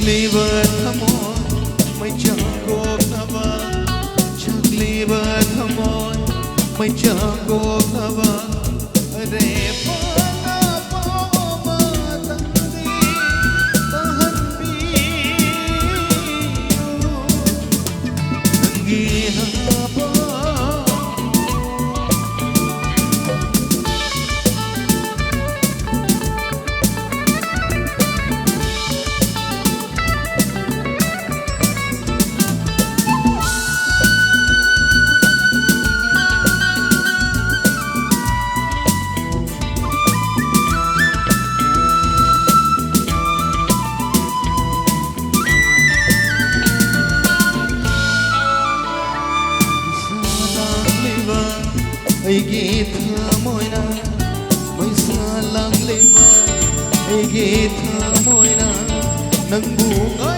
Chagliba thamoy may changok naba Chagliba thamoy may changok naba Re pala pa matandi tahan biyo Nanginapa Aigi thamoina may salang leva Aigi thamoina nang bungay